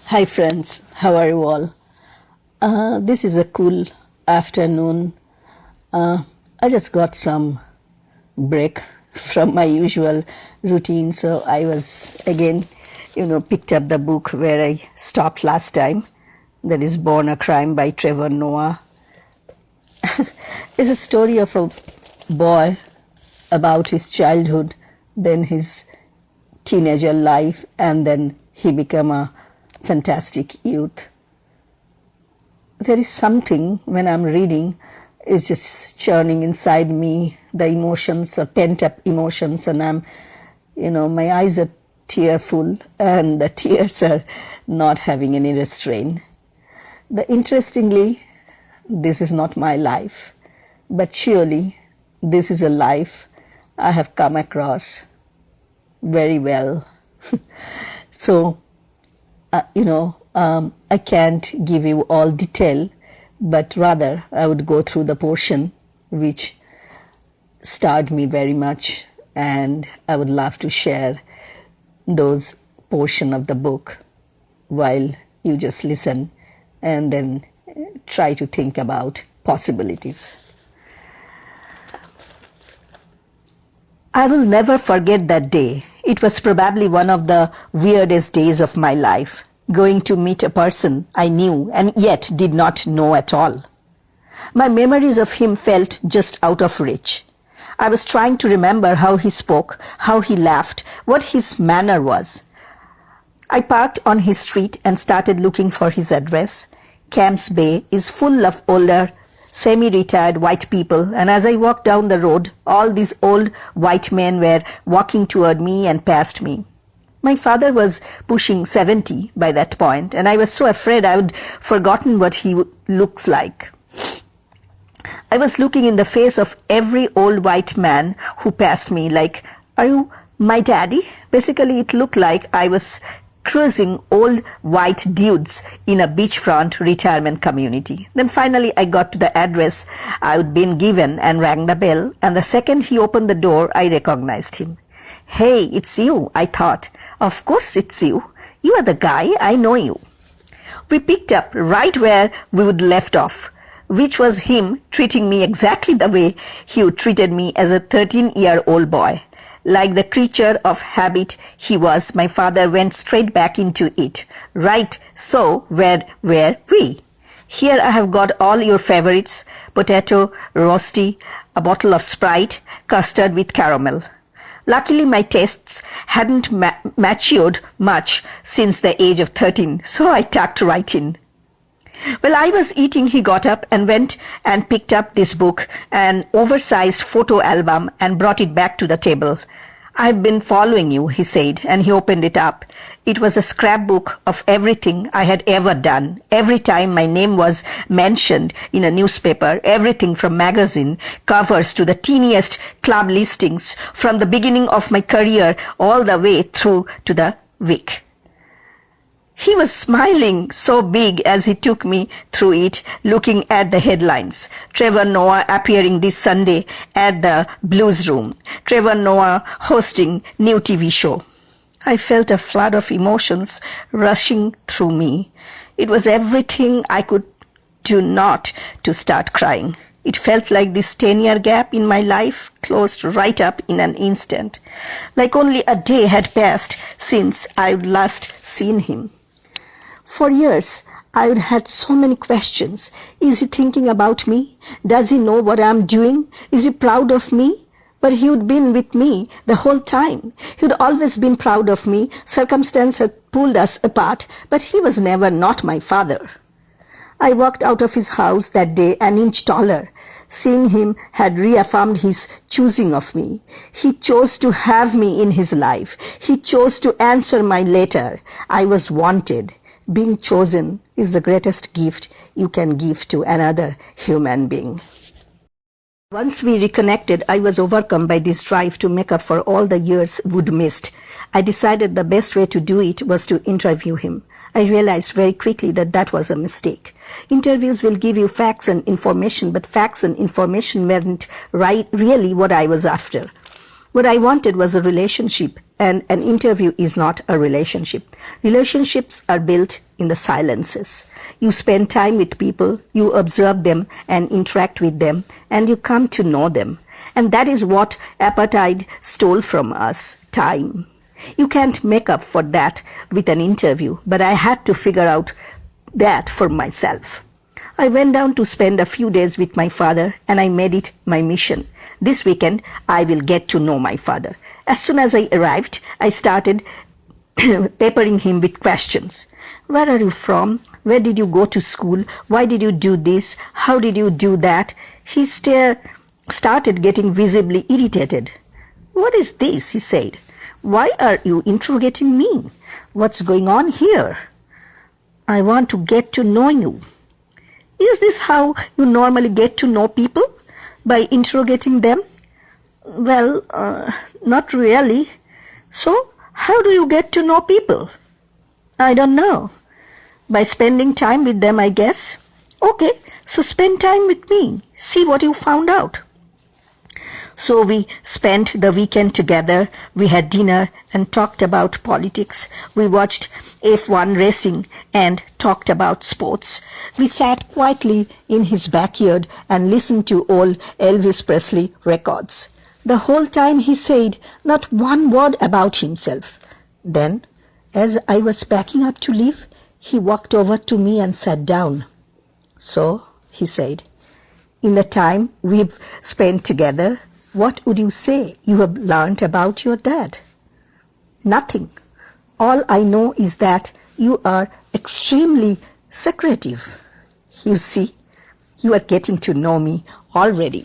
Hi friends, how are you all? This is a cool afternoon. I just got some break from my usual routine, so I was again, picked up the book where I stopped last time. That is Born a Crime by Trevor Noah. It's a story of a boy about his childhood, then his teenager life, and then he became a fantastic youth. There is something when I'm reading is just churning inside me, the emotions or pent up emotions, and my eyes are tearful and the tears are not having any restraint. Interestingly, this is not my life, but surely this is a life I have come across very well. So, I can't give you all detail, but rather I would go through the portion which stirred me very much, and I would love to share those portion of the book while you just listen and then try to think about possibilities. I will never forget that day. It was probably one of the weirdest days of my life, going to meet a person I knew and yet did not know at all. My memories of him felt just out of reach. I was trying to remember how he spoke, how he laughed, what his manner was. I parked on his street and started looking for his address. Camps Bay is full of older, semi-retired white people, and as I walked down the road, all these old white men were walking toward me and past me. My father was pushing 70 by that point, and I was so afraid I would forgotten what he looks like. I was looking in the face of every old white man who passed me like, "Are you my daddy?" Basically, it looked like I was cruising old white dudes in a beachfront retirement community. Then finally I got to the address I'd been given and rang the bell, and the second he opened the door, I recognized him. "Hey, it's you," I thought. "Of course it's you. You are the guy, I know you." We picked up right where we would left off, which was him treating me exactly the way he would treated me as a 13-year-old boy. Like the creature of habit he was, my father went straight back into it. "Right, so where were we? Here I have got all your favorites, potato, roasty, a bottle of Sprite, custard with caramel." Luckily, my tastes hadn't matured much since the age of 13, so I tucked right in. While I was eating, he got up and went and picked up this book, an oversized photo album, and brought it back to the table. "I've been following you," he said, and he opened it up. It was a scrapbook of everything I had ever done. Every time my name was mentioned in a newspaper, everything from magazine covers to the teeniest club listings, from the beginning of my career all the way through to the week. He was smiling so big as he took me through it, looking at the headlines. Trevor Noah appearing this Sunday at the Blues Room. Trevor Noah hosting new TV show. I felt a flood of emotions rushing through me. It was everything I could do not to start crying. It felt like this 10-year gap in my life closed right up in an instant. Like only a day had passed since I'd last seen him. For years, I'd had so many questions. Is he thinking about me? Does he know what I'm doing? Is he proud of me? But he'd been with me the whole time. He'd always been proud of me. Circumstance had pulled us apart, but he was never not my father. I walked out of his house that day an inch taller. Seeing him had reaffirmed his choosing of me. He chose to have me in his life. He chose to answer my letter. I was wanted. Being chosen is the greatest gift you can give to another human being. Once we reconnected, I was overcome by this drive to make up for all the years we'd missed. I decided the best way to do it was to interview him. I realized very quickly that that was a mistake. Interviews will give you facts and information, but facts and information weren't really what I was after. What I wanted was a relationship, and an interview is not a relationship. Relationships are built in the silences. You spend time with people, you observe them and interact with them, and you come to know them. And that is what apartheid stole from us, time. You can't make up for that with an interview, but I had to figure out that for myself. I went down to spend a few days with my father, and I made it my mission. This weekend, I will get to know my father. As soon as I arrived, I started peppering him with questions. Where are you from? Where did you go to school? Why did you do this? How did you do that? He started getting visibly irritated. What is this? He said. Why are you interrogating me? What's going on here? I want to get to know you. Is this how you normally get to know people? By interrogating them? Well, not really. So, how do you get to know people? I don't know. By spending time with them, I guess. Okay, so spend time with me. See what you found out. So we spent the weekend together. We had dinner and talked about politics. We watched F1 racing and talked about sports. We sat quietly in his backyard and listened to old Elvis Presley records. The whole time he said not one word about himself. Then, as I was packing up to leave, he walked over to me and sat down. So, he said, in the time we've spent together, what would you say you have learned about your dad? Nothing. All I know is that you are extremely secretive. You see, you are getting to know me already.